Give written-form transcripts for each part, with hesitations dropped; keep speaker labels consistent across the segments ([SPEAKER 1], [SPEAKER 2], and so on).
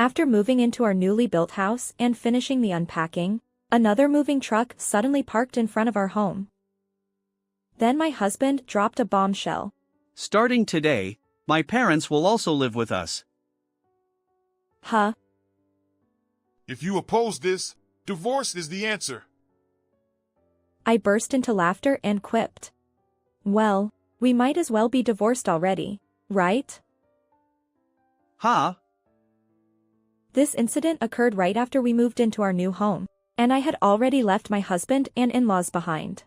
[SPEAKER 1] After moving into our newly built house and finishing the unpacking, another moving truck suddenly parked in front of our home. Then my husband dropped a bombshell.
[SPEAKER 2] Starting today, my parents will also live with us.
[SPEAKER 1] Huh?
[SPEAKER 3] If you oppose this, divorce is the answer.
[SPEAKER 1] I burst into laughter and quipped. Well, we might as well be divorced already, right?
[SPEAKER 2] Huh?
[SPEAKER 1] This incident occurred right after we moved into our new home, and I had already left my husband and in-laws behind.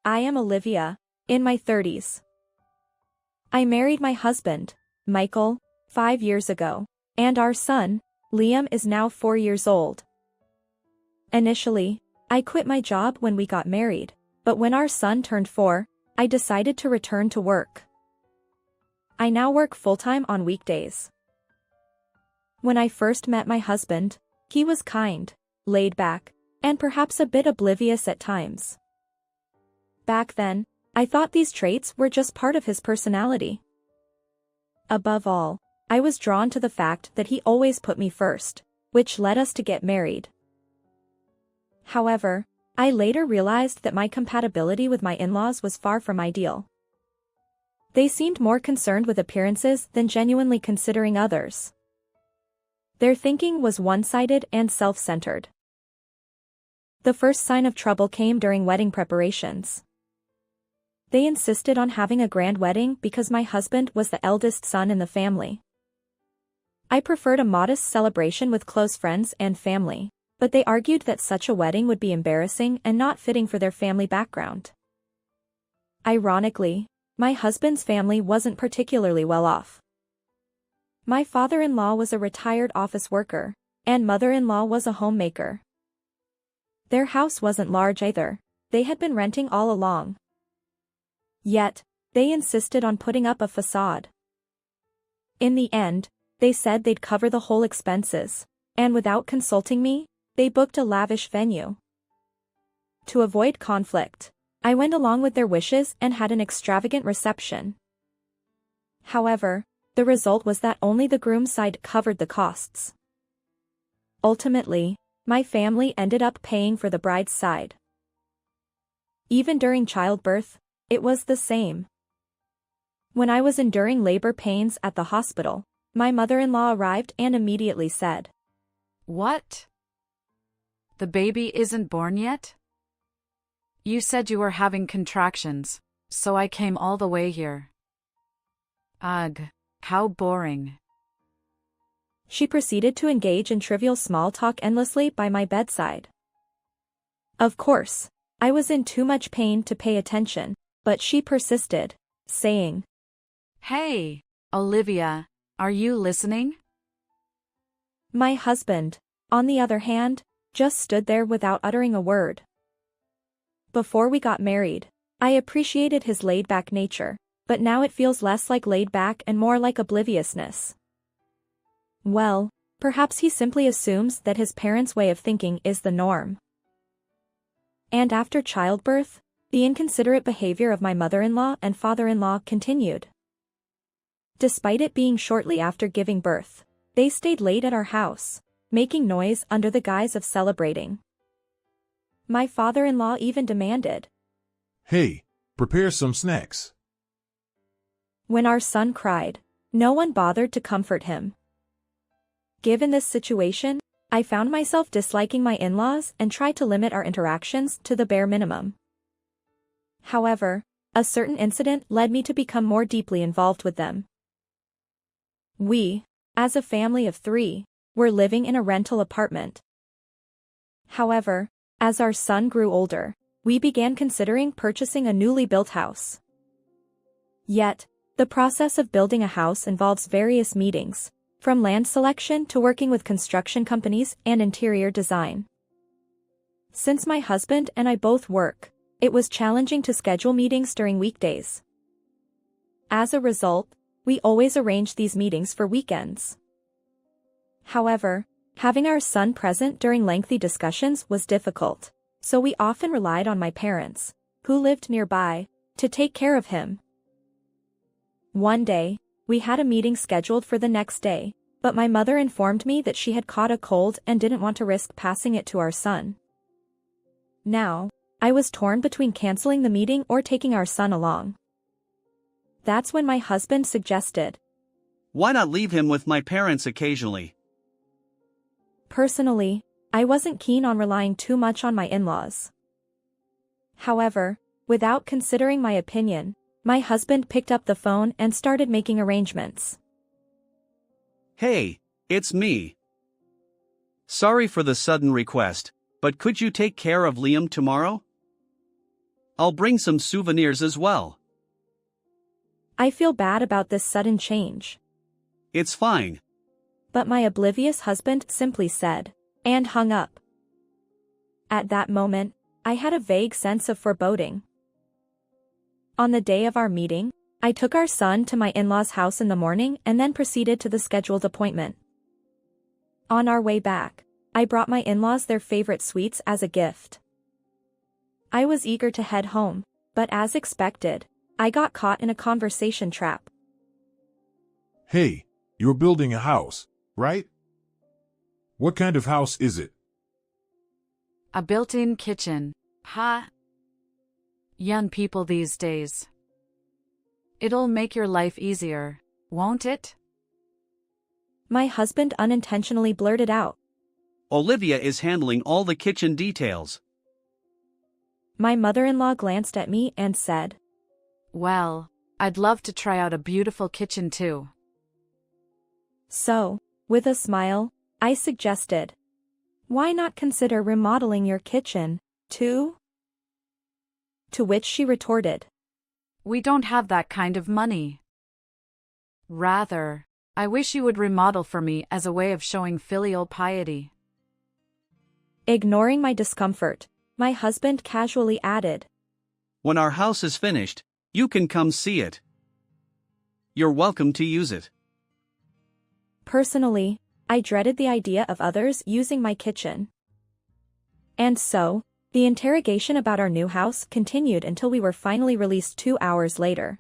[SPEAKER 1] I am Olivia, in my 30s. I married my husband, Michael, 5 years ago, and our son, Liam, is now 4 years old. Initially, I quit my job when we got married, but when our son turned 4, I decided to return to work. I now work full-time on weekdays. When I first met my husband, he was kind, laid back, and perhaps a bit oblivious at times. Back then, I thought these traits were just part of his personality. Above all, I was drawn to the fact that he always put me first, which led us to get married. However, I later realized that my compatibility with my in-laws was far from ideal. They seemed more concerned with appearances than genuinely considering others. Their thinking was one-sided and self-centered. The first sign of trouble came during wedding preparations. They insisted on having a grand wedding because my husband was the eldest son in the family. I preferred a modest celebration with close friends and family, but they argued that such a wedding would be embarrassing and not fitting for their family background. Ironically, my husband's family wasn't particularly well off. My father-in-law was a retired office worker, and mother-in-law was a homemaker. Their house wasn't large either, they had been renting all along. Yet, they insisted on putting up a facade. In the end, they said they'd cover the whole expenses, and without consulting me, they booked a lavish venue. To avoid conflict, I went along with their wishes and had an extravagant reception. However, the result was that only the groom's side covered the costs. Ultimately, my family ended up paying for the bride's side. Even during childbirth, it was the same. When I was enduring labor pains at the hospital, my mother-in-law arrived and immediately said,
[SPEAKER 4] "What? The baby isn't born yet? You said you were having contractions, so I came all the way here. Ugh, how boring."
[SPEAKER 1] She proceeded to engage in trivial small talk endlessly by my bedside. Of course, I was in too much pain to pay attention, but she persisted, saying,
[SPEAKER 4] "Hey, Olivia, are you listening?"
[SPEAKER 1] My husband, on the other hand, just stood there without uttering a word. Before we got married, I appreciated his laid-back nature, but now it feels less like laid-back and more like obliviousness. Well, perhaps he simply assumes that his parents' way of thinking is the norm. And after childbirth, the inconsiderate behavior of my mother-in-law and father-in-law continued. Despite it being shortly after giving birth, they stayed late at our house, making noise under the guise of celebrating. My father-in-law even demanded,
[SPEAKER 3] "Hey, prepare some snacks."
[SPEAKER 1] When our son cried, no one bothered to comfort him. Given this situation, I found myself disliking my in-laws and tried to limit our interactions to the bare minimum. However, a certain incident led me to become more deeply involved with them. We, as a family of 3, were living in a rental apartment. However, as our son grew older, we began considering purchasing a newly built house. Yet, the process of building a house involves various meetings, from land selection to working with construction companies and interior design. Since my husband and I both work, it was challenging to schedule meetings during weekdays. As a result, we always arranged these meetings for weekends. However, having our son present during lengthy discussions was difficult, so we often relied on my parents, who lived nearby, to take care of him. One day, we had a meeting scheduled for the next day, but my mother informed me that she had caught a cold and didn't want to risk passing it to our son. Now, I was torn between canceling the meeting or taking our son along. That's when my husband suggested,
[SPEAKER 2] Why not leave him with my parents occasionally?
[SPEAKER 1] Personally, I wasn't keen on relying too much on my in-laws. However, without considering my opinion, my husband picked up the phone and started making arrangements.
[SPEAKER 2] Hey, it's me. Sorry for the sudden request, but could you take care of Liam tomorrow? I'll bring some souvenirs as well.
[SPEAKER 1] I feel bad about this sudden change.
[SPEAKER 2] It's fine.
[SPEAKER 1] But my oblivious husband simply said, and hung up. At that moment, I had a vague sense of foreboding. On the day of our meeting, I took our son to my in-laws' house in the morning and then proceeded to the scheduled appointment. On our way back, I brought my in-laws their favorite sweets as a gift. I was eager to head home, but as expected, I got caught in a conversation trap.
[SPEAKER 3] Hey, you're building a house, right? What kind of house is it?
[SPEAKER 4] A built-in kitchen, huh? Young people these days. It'll make your life easier, won't it?
[SPEAKER 1] My husband unintentionally blurted out.
[SPEAKER 2] Olivia is handling all the kitchen details.
[SPEAKER 1] My mother-in-law glanced at me and said,
[SPEAKER 4] Well, I'd love to try out a beautiful kitchen too.
[SPEAKER 1] So, with a smile, I suggested, why not consider remodeling your kitchen, too? To which she retorted,
[SPEAKER 4] We don't have that kind of money. Rather, I wish you would remodel for me as a way of showing filial piety.
[SPEAKER 1] Ignoring my discomfort, my husband casually added,
[SPEAKER 2] When our house is finished, you can come see it. You're welcome to use it.
[SPEAKER 1] Personally, I dreaded the idea of others using my kitchen. And so, the interrogation about our new house continued until we were finally released 2 hours later.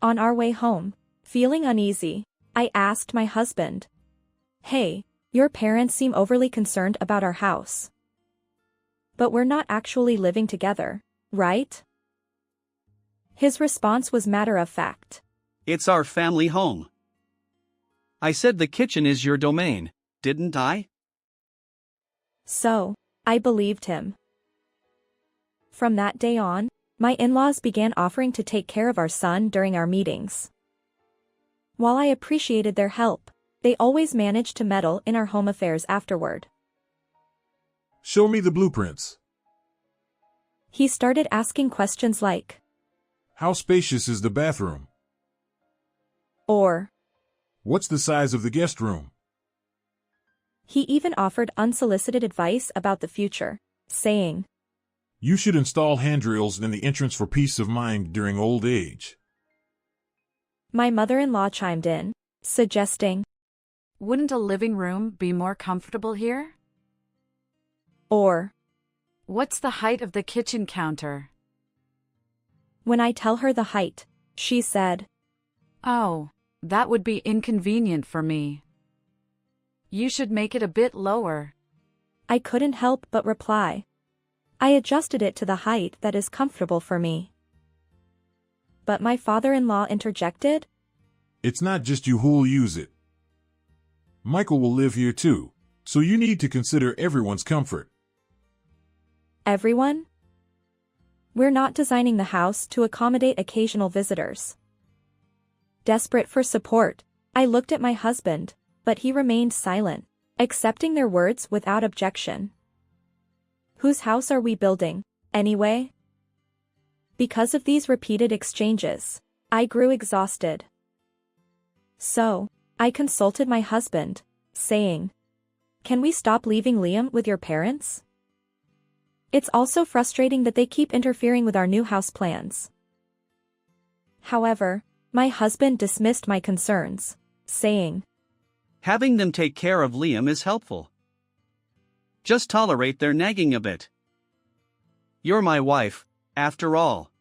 [SPEAKER 1] On our way home, feeling uneasy, I asked my husband, Hey, your parents seem overly concerned about our house. But we're not actually living together, right? His response was matter of fact.
[SPEAKER 2] It's our family home. I said the kitchen is your domain, didn't I?
[SPEAKER 1] So, I believed him. From that day on, my in-laws began offering to take care of our son during our meetings. While I appreciated their help, they always managed to meddle in our home affairs afterward.
[SPEAKER 3] Show me the blueprints.
[SPEAKER 1] He started asking questions like,
[SPEAKER 3] How spacious is the bathroom?
[SPEAKER 1] or,
[SPEAKER 3] What's the size of the guest room?
[SPEAKER 1] he even offered unsolicited advice about the future, saying,
[SPEAKER 3] You should install handrails in the entrance for peace of mind during old age.
[SPEAKER 1] My mother-in-law chimed in, suggesting,
[SPEAKER 4] Wouldn't a living room be more comfortable here?
[SPEAKER 1] or,
[SPEAKER 4] What's the height of the kitchen counter?
[SPEAKER 1] when I tell her the height, she said,
[SPEAKER 4] Oh, that would be inconvenient for me. You should make it a bit lower.
[SPEAKER 1] I couldn't help but reply. I adjusted it to the height that is comfortable for me. But my father-in-law interjected,
[SPEAKER 3] It's not just you who'll use it. Michael will live here too, so you need to consider everyone's comfort.
[SPEAKER 1] Everyone? We're not designing the house to accommodate occasional visitors. Desperate for support, I looked at my husband, but he remained silent, accepting their words without objection. Whose house are we building, anyway? Because of these repeated exchanges, I grew exhausted. So, I consulted my husband, saying, Can we stop leaving Liam with your parents? It's also frustrating that they keep interfering with our new house plans. However, my husband dismissed my concerns, saying,
[SPEAKER 2] Having them take care of Liam is helpful. Just tolerate their nagging a bit. You're my wife, after all.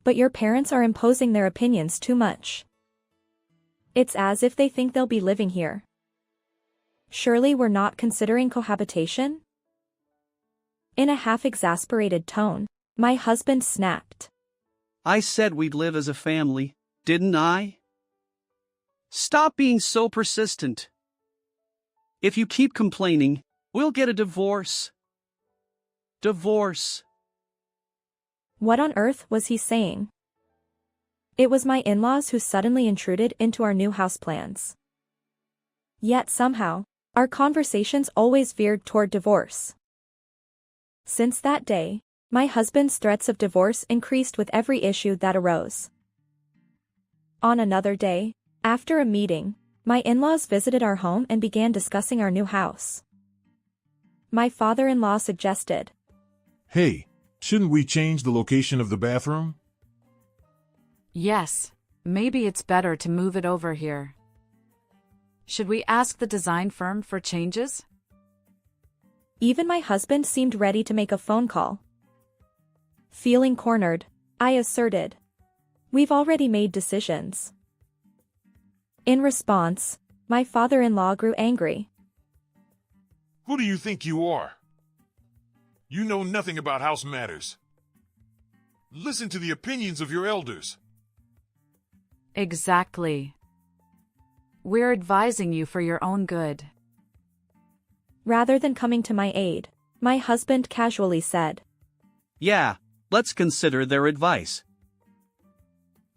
[SPEAKER 1] But your parents are imposing their opinions too much. It's as if they think they'll be living here. Surely we're not considering cohabitation? In a half-exasperated tone, my husband snapped.
[SPEAKER 2] I said we'd live as a family, didn't I? Stop being so persistent. If you keep complaining, we'll get a divorce. Divorce.
[SPEAKER 1] What on earth was he saying? It was my in-laws who suddenly intruded into our new house plans. Yet somehow, our conversations always veered toward divorce. Since that day, my husband's threats of divorce increased with every issue that arose. On another day, after a meeting, my in-laws visited our home and began discussing our new house. My father-in-law suggested,
[SPEAKER 3] Hey, shouldn't we change the location of the bathroom?
[SPEAKER 4] Yes, maybe it's better to move it over here. Should we ask the design firm for changes?
[SPEAKER 1] Even my husband seemed ready to make a phone call. Feeling cornered, I asserted, we've already made decisions. In response, my father-in-law grew angry.
[SPEAKER 3] Who do you think you are? You know nothing about house matters. Listen to the opinions of your elders.
[SPEAKER 4] Exactly. We're advising you for your own good.
[SPEAKER 1] Rather than coming to my aid, my husband casually said,
[SPEAKER 2] Yeah, let's consider their advice.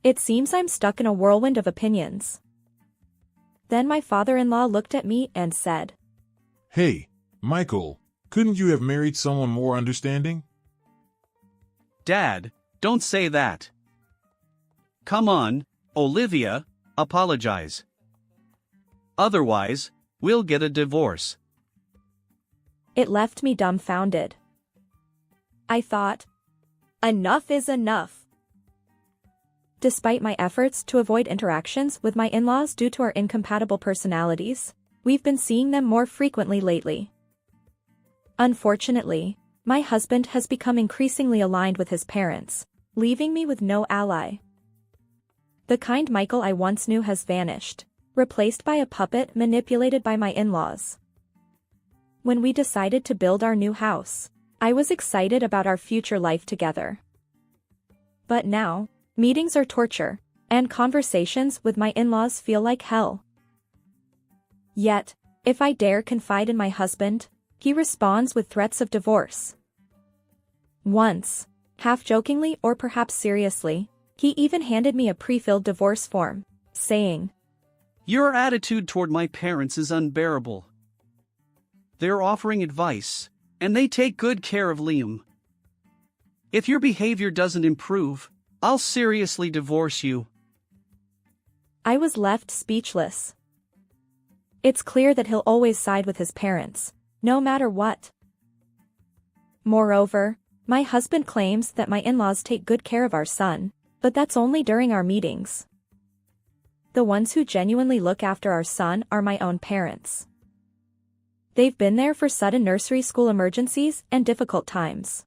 [SPEAKER 1] It seems I'm stuck in a whirlwind of opinions. Then my father-in-law looked at me and said,
[SPEAKER 3] Hey, Michael, couldn't you have married someone more understanding?
[SPEAKER 2] Dad, don't say that. Come on, Olivia, apologize. Otherwise, we'll get a divorce.
[SPEAKER 1] It left me dumbfounded. I thought, enough is enough. Despite my efforts to avoid interactions with my in-laws due to our incompatible personalities, we've been seeing them more frequently lately. Unfortunately, my husband has become increasingly aligned with his parents, leaving me with no ally. The kind Michael I once knew has vanished, replaced by a puppet manipulated by my in-laws. When we decided to build our new house, I was excited about our future life together. But now, meetings are torture, and conversations with my in-laws feel like hell. Yet, if I dare confide in my husband, he responds with threats of divorce. Once, half-jokingly or perhaps seriously, he even handed me a pre-filled divorce form, saying,
[SPEAKER 2] Your attitude toward my parents is unbearable. They're offering advice, and they take good care of Liam. If your behavior doesn't improve, I'll seriously divorce you.
[SPEAKER 1] I was left speechless. It's clear that he'll always side with his parents, no matter what. Moreover, my husband claims that my in-laws take good care of our son, but that's only during our meetings. The ones who genuinely look after our son are my own parents. They've been there for sudden nursery school emergencies and difficult times.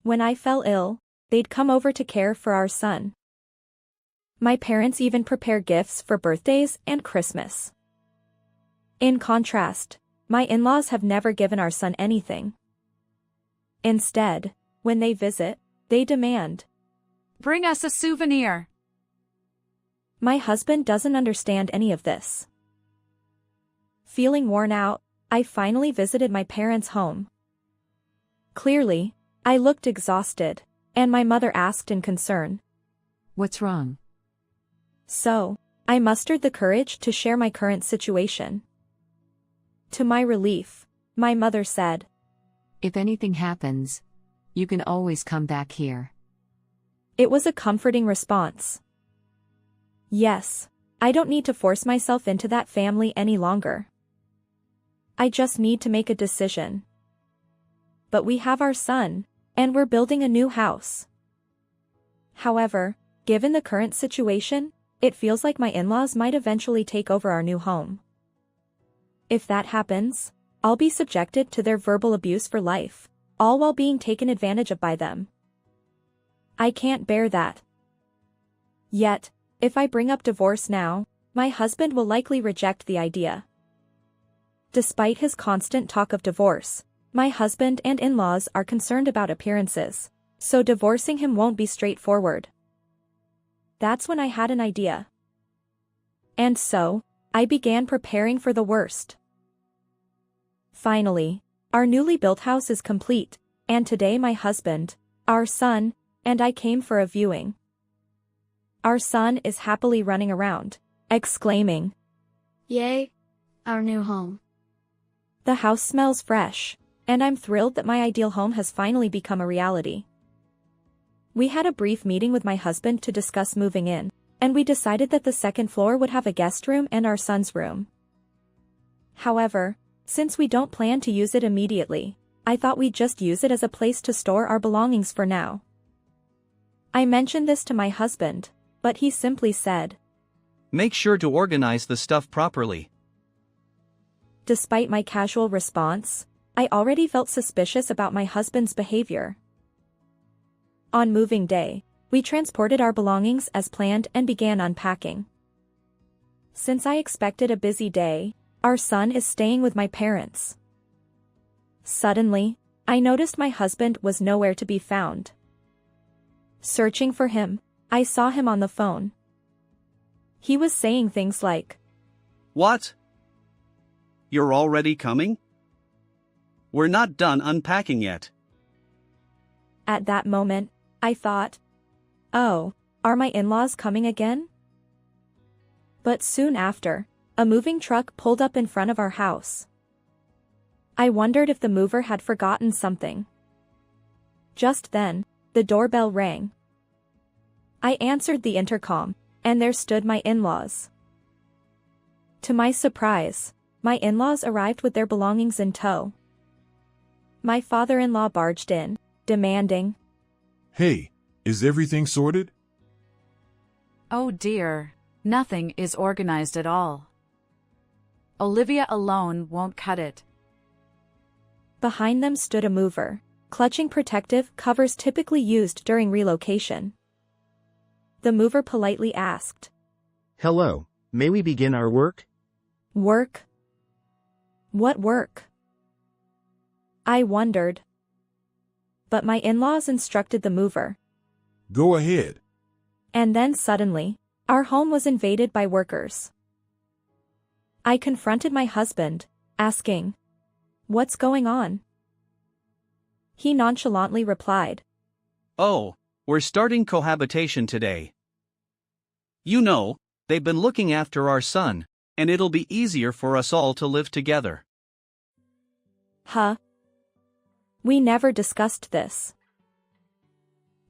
[SPEAKER 1] When I fell ill, they'd come over to care for our son. My parents even prepare gifts for birthdays and Christmas. In contrast, my in-laws have never given our son anything. Instead, when they visit, they demand,
[SPEAKER 4] Bring us a souvenir.
[SPEAKER 1] My husband doesn't understand any of this. Feeling worn out, I finally visited my parents' home. Clearly, I looked exhausted, and my mother asked in concern,
[SPEAKER 5] What's wrong?
[SPEAKER 1] So, I mustered the courage to share my current situation. To my relief, my mother said,
[SPEAKER 5] If anything happens, you can always come back here.
[SPEAKER 1] It was a comforting response. Yes, I don't need to force myself into that family any longer. I just need to make a decision. But we have our son, and we're building a new house. However, given the current situation, it feels like my in-laws might eventually take over our new home. If that happens, I'll be subjected to their verbal abuse for life, all while being taken advantage of by them. I can't bear that. Yet, if I bring up divorce now, my husband will likely reject the idea. Despite his constant talk of divorce, my husband and in-laws are concerned about appearances, so divorcing him won't be straightforward. That's when I had an idea. And so, I began preparing for the worst. Finally, our newly built house is complete, and today my husband, our son, and I came for a viewing. Our son is happily running around, exclaiming,
[SPEAKER 6] "Yay! Our new home."
[SPEAKER 1] "The house smells fresh, and I'm thrilled that my ideal home has finally become a reality." We had a brief meeting with my husband to discuss moving in, and we decided that the second floor would have a guest room and our son's room. However, since we don't plan to use it immediately, I thought we'd just use it as a place to store our belongings for now. I mentioned this to my husband, but he simply said,
[SPEAKER 2] "Make sure to organize the stuff properly."
[SPEAKER 1] Despite my casual response, I already felt suspicious about my husband's behavior. On moving day, we transported our belongings as planned and began unpacking. Since I expected a busy day, our son is staying with my parents. Suddenly, I noticed my husband was nowhere to be found. Searching for him, I saw him on the phone. He was saying things like,
[SPEAKER 2] "What? You're already coming? We're not done unpacking yet."
[SPEAKER 1] At that moment, I thought, oh, are my in-laws coming again? But soon after, a moving truck pulled up in front of our house. I wondered if the mover had forgotten something. Just then, the doorbell rang. I answered the intercom, and there stood my in-laws. To my surprise, my in-laws arrived with their belongings in tow. My father-in-law barged in, demanding,
[SPEAKER 3] Hey, is everything sorted?
[SPEAKER 4] Oh dear, nothing is organized at all. Olivia alone won't cut it.
[SPEAKER 1] Behind them stood a mover, clutching protective covers typically used during relocation. The mover politely asked,
[SPEAKER 7] Hello, may we begin our work?
[SPEAKER 1] Work? What work? I wondered. But my in-laws instructed the mover.
[SPEAKER 3] Go ahead.
[SPEAKER 1] And then suddenly, our home was invaded by workers. I confronted my husband, asking, What's going on? He nonchalantly replied,
[SPEAKER 2] "Oh, we're starting cohabitation today. You know, they've been looking after our son, and it'll be easier for us all to live together."
[SPEAKER 1] Huh? We never discussed this.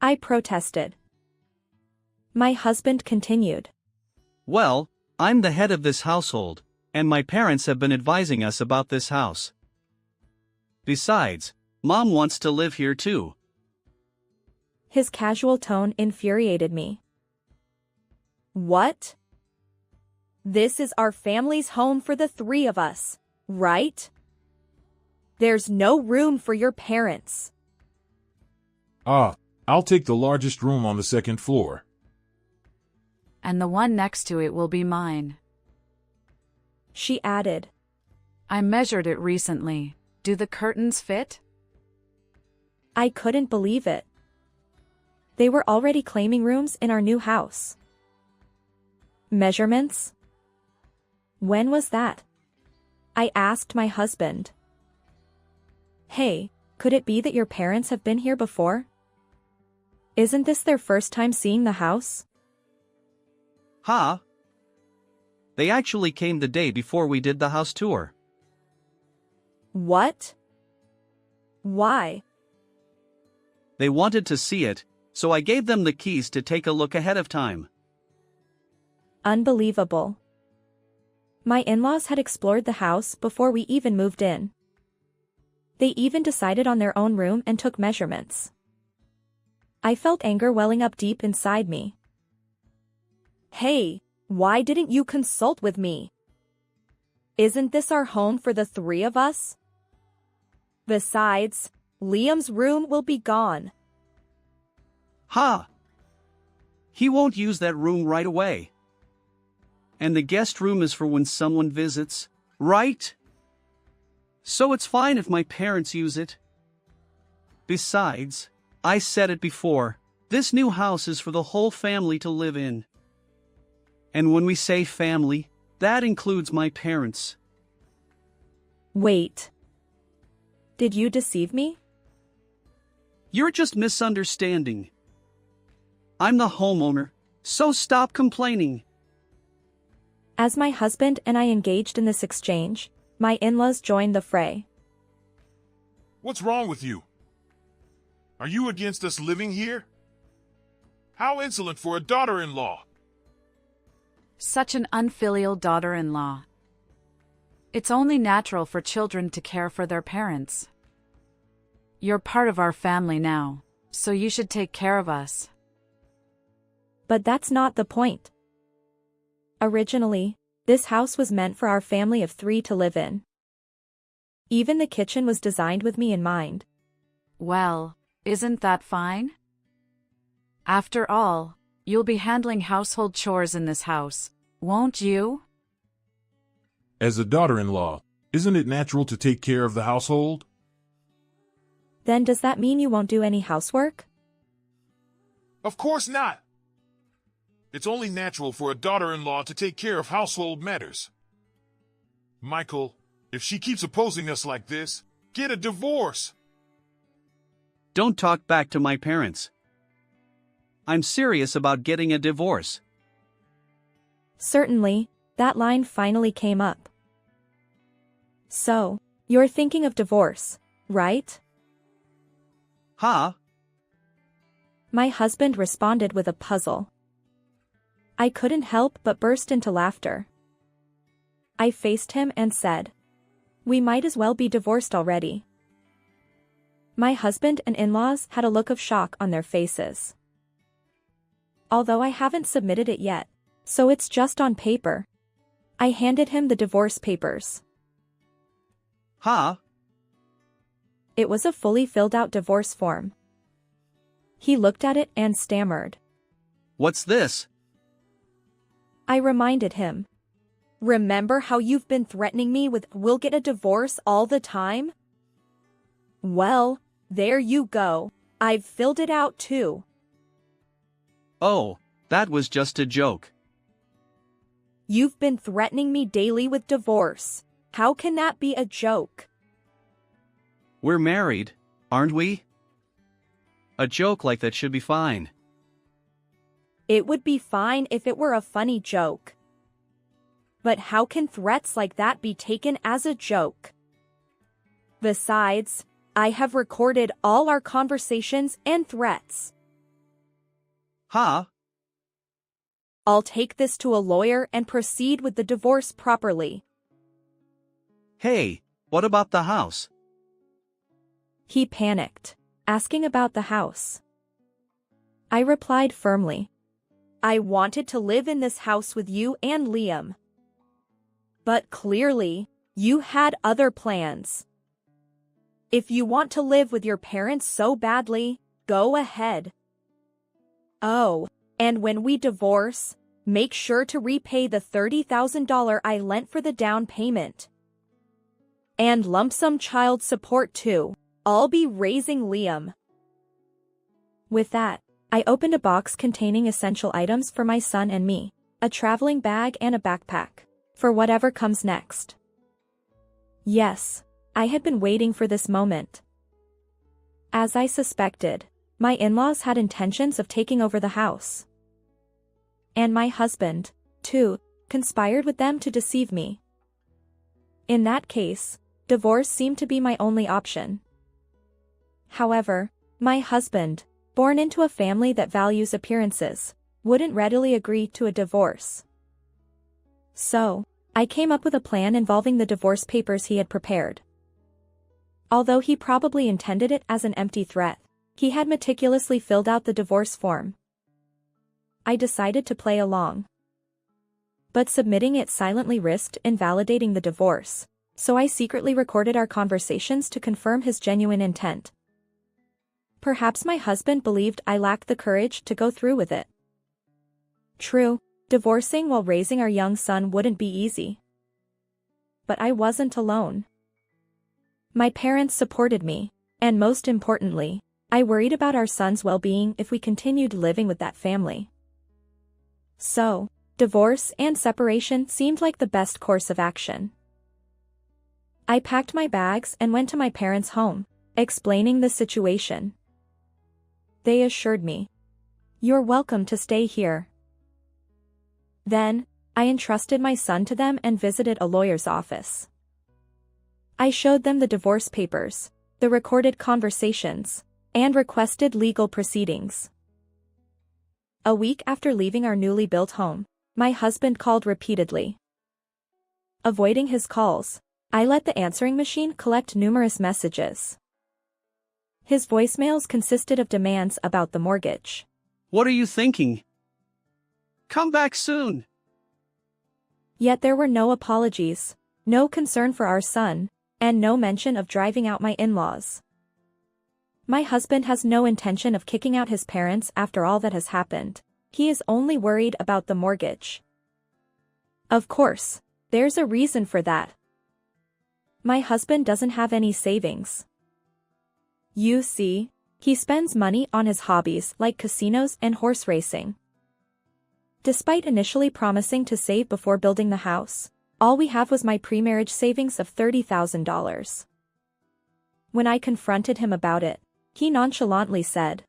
[SPEAKER 1] I protested. My husband continued.
[SPEAKER 2] "Well, I'm the head of this household, and my parents have been advising us about this house. Besides, Mom wants to live here too."
[SPEAKER 1] His casual tone infuriated me. What? This is our family's home for the three of us, right? There's no room for your parents.
[SPEAKER 3] I'll take the largest room on the second floor.
[SPEAKER 4] And the one next to it will be mine.
[SPEAKER 1] She added.
[SPEAKER 4] I measured it recently. Do the curtains fit?
[SPEAKER 1] I couldn't believe it. They were already claiming rooms in our new house. Measurements? When was that? I asked my husband. Hey, could it be that your parents have been here before? Isn't this their first time seeing the house?
[SPEAKER 2] Huh? They actually came the day before we did the house tour.
[SPEAKER 1] What? Why?
[SPEAKER 2] They wanted to see it, so I gave them the keys to take a look ahead of time.
[SPEAKER 1] Unbelievable. My in-laws had explored the house before we even moved in. They even decided on their own room and took measurements. I felt anger welling up deep inside me. Hey, why didn't you consult with me? Isn't this our home for the three of us? Besides, Liam's room will be gone.
[SPEAKER 2] Ha! He won't use that room right away. And the guest room is for when someone visits, right? So it's fine if my parents use it. Besides, I said it before, this new house is for the whole family to live in. And when we say family, that includes my parents.
[SPEAKER 1] Wait. Did you deceive me?
[SPEAKER 2] You're just misunderstanding. I'm the homeowner, so stop complaining.
[SPEAKER 1] As my husband and I engaged in this exchange, my in-laws joined the fray.
[SPEAKER 3] What's wrong with you? Are you against us living here? How insolent for a daughter-in-law!
[SPEAKER 4] Such an unfilial daughter-in-law. It's only natural for children to care for their parents. You're part of our family now, so you should take care of us.
[SPEAKER 1] But that's not the point. Originally, this house was meant for our family of 3 to live in. Even the kitchen was designed with me in mind.
[SPEAKER 4] Well, isn't that fine? After all, you'll be handling household chores in this house, won't you?
[SPEAKER 3] As a daughter-in-law, isn't it natural to take care of the household?
[SPEAKER 1] Then does that mean you won't do any housework?
[SPEAKER 3] Of course not! It's only natural for a daughter-in-law to take care of household matters. Michael, if she keeps opposing us like this, get a divorce!
[SPEAKER 2] Don't talk back to my parents. I'm serious about getting a divorce.
[SPEAKER 1] Certainly, that line finally came up. So, you're thinking of divorce, right?
[SPEAKER 2] Huh?
[SPEAKER 1] My husband responded with a puzzle. I couldn't help but burst into laughter. I faced him and said, "We might as well be divorced already." My husband and in-laws had a look of shock on their faces. Although I haven't submitted it yet, so it's just on paper, I handed him the divorce papers.
[SPEAKER 2] Huh?
[SPEAKER 1] It was a fully filled-out divorce form. He looked at it and stammered.
[SPEAKER 2] What's this?
[SPEAKER 1] I reminded him. Remember how you've been threatening me with "we'll get a divorce" all the time? Well, there you go. I've filled it out too.
[SPEAKER 2] Oh, that was just a joke.
[SPEAKER 1] You've been threatening me daily with divorce. How can that be a joke?
[SPEAKER 2] We're married, aren't we? A joke like that should be fine.
[SPEAKER 1] It would be fine if it were a funny joke. But how can threats like that be taken as a joke? Besides, I have recorded all our conversations and threats.
[SPEAKER 2] Huh?
[SPEAKER 1] I'll take this to a lawyer and proceed with the divorce properly.
[SPEAKER 2] Hey, what about the house?
[SPEAKER 1] He panicked, asking about the house. I replied firmly. I wanted to live in this house with you and Liam. But clearly, you had other plans. If you want to live with your parents so badly, go ahead. Oh, and when we divorce, make sure to repay the $30,000 I lent for the down payment. And lump sum child support too. I'll be raising Liam. With that, I opened a box containing essential items for my son and me, a traveling bag and a backpack, for whatever comes next. Yes, I had been waiting for this moment. As I suspected, my in-laws had intentions of taking over the house. And my husband, too, conspired with them to deceive me. In that case, divorce seemed to be my only option. However, my husband, born into a family that values appearances, wouldn't readily agree to a divorce. So, I came up with a plan involving the divorce papers he had prepared. Although he probably intended it as an empty threat, he had meticulously filled out the divorce form. I decided to play along. But submitting it silently risked invalidating the divorce, so I secretly recorded our conversations to confirm his genuine intent. Perhaps my husband believed I lacked the courage to go through with it. True, Divorcing while raising our young son wouldn't be easy. But I wasn't alone. My parents supported me, and most importantly, I worried about our son's well-being if we continued living with that family. So, divorce and separation seemed like the best course of action. I packed my bags and went to my parents' home, explaining the situation. They assured me, "You're welcome to stay here." Then, I entrusted my son to them and visited a lawyer's office. I showed them the divorce papers, the recorded conversations, and requested legal proceedings. A week after leaving our newly built home, my husband called repeatedly. Avoiding his calls, I let the answering machine collect numerous messages. His voicemails consisted of demands about the mortgage.
[SPEAKER 2] What are you thinking? Come back soon.
[SPEAKER 1] Yet there were no apologies, no concern for our son, and no mention of driving out my in-laws. My husband has no intention of kicking out his parents after all that has happened. He is only worried about the mortgage. Of course, there's a reason for that. My husband doesn't have any savings. You see, he spends money on his hobbies like casinos and horse racing. Despite initially promising to save before building the house, all we have was my pre-marriage savings of $30,000. When I confronted him about it, he nonchalantly said,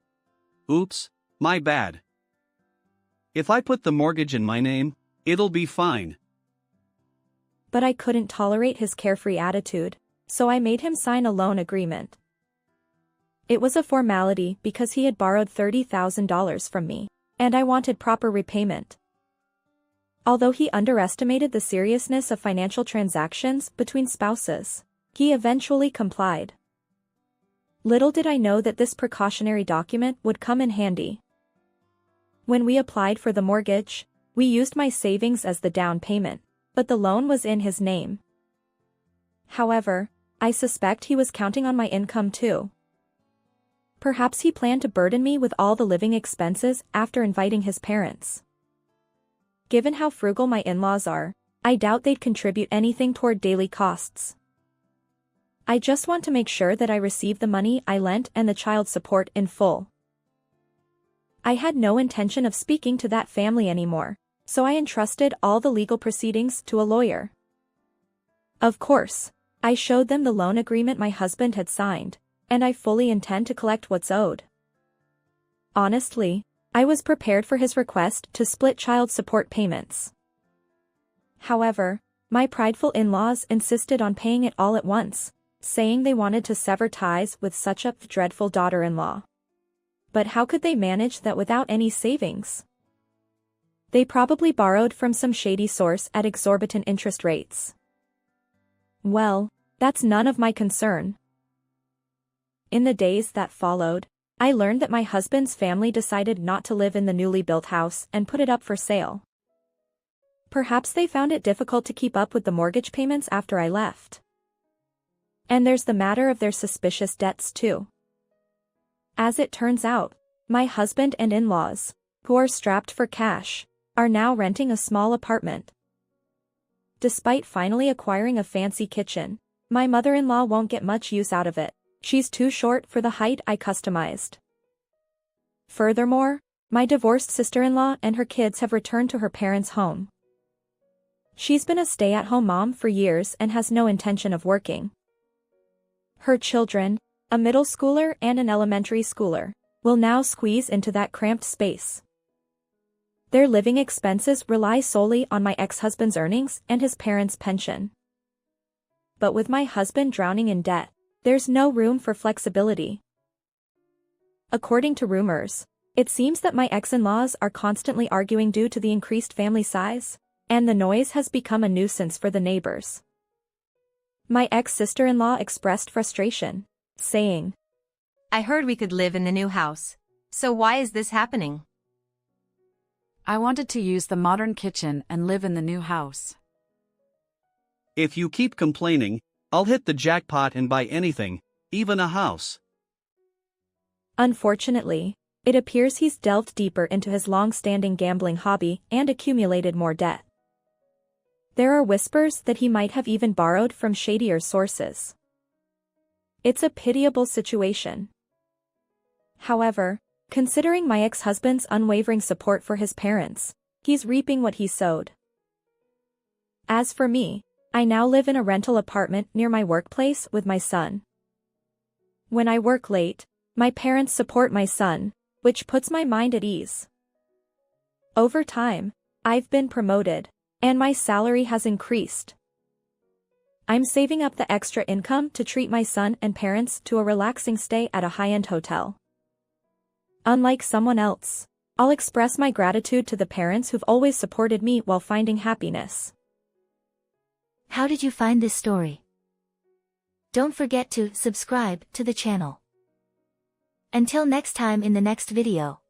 [SPEAKER 2] Oops, my bad. If I put the mortgage in my name, it'll be fine.
[SPEAKER 1] But I couldn't tolerate his carefree attitude, so I made him sign a loan agreement. It was a formality because he had borrowed $30,000 from me, and I wanted proper repayment. Although he underestimated the seriousness of financial transactions between spouses, he eventually complied. Little did I know that this precautionary document would come in handy. When we applied for the mortgage, we used my savings as the down payment, but the loan was in his name. However, I suspect he was counting on my income too. Perhaps he planned to burden me with all the living expenses after inviting his parents. Given how frugal my in-laws are, I doubt they'd contribute anything toward daily costs. I just want to make sure that I receive the money I lent and the child support in full. I had no intention of speaking to that family anymore, so I entrusted all the legal proceedings to a lawyer. Of course, I showed them the loan agreement my husband had signed, and I fully intend to collect what's owed. Honestly, I was prepared for his request to split child support payments. However, my prideful in-laws insisted on paying it all at once, saying they wanted to sever ties with such a dreadful daughter-in-law. But how could they manage that without any savings? They probably borrowed from some shady source at exorbitant interest rates. Well, that's none of my concern. In the days that followed, I learned that my husband's family decided not to live in the newly built house and put it up for sale. Perhaps they found it difficult to keep up with the mortgage payments after I left. And there's the matter of their suspicious debts too. As it turns out, my husband and in-laws, who are strapped for cash, are now renting a small apartment. Despite finally acquiring a fancy kitchen, my mother-in-law won't get much use out of it. She's too short for the height I customized. Furthermore, my divorced sister-in-law and her kids have returned to her parents' home. She's been a stay-at-home mom for years and has no intention of working. Her children, a middle schooler and an elementary schooler, will now squeeze into that cramped space. Their living expenses rely solely on my ex-husband's earnings and his parents' pension. But with my husband drowning in debt, there's no room for flexibility. According to rumors, it seems that my ex-in-laws are constantly arguing due to the increased family size, and the noise has become a nuisance for the neighbors. My ex-sister-in-law expressed frustration, saying,
[SPEAKER 8] I heard we could live in the new house. So why is this happening?
[SPEAKER 4] I wanted to use the modern kitchen and live in the new house.
[SPEAKER 2] If you keep complaining, I'll hit the jackpot and buy anything, even a house.
[SPEAKER 1] Unfortunately, It appears he's delved deeper into his long-standing gambling hobby and accumulated more debt. There are whispers that he might have even borrowed from shadier sources. It's a pitiable situation. However, considering my ex-husband's unwavering support for his parents, he's reaping what he sowed. As for me, I now live in a rental apartment near my workplace with my son. When I work late, my parents support my son, which puts my mind at ease. Over time, I've been promoted, and my salary has increased. I'm saving up the extra income to treat my son and parents to a relaxing stay at a high-end hotel. Unlike someone else, I'll express my gratitude to the parents who've always supported me while finding happiness.
[SPEAKER 9] How did you find this story? Don't forget to subscribe to the channel. Until next time in the next video.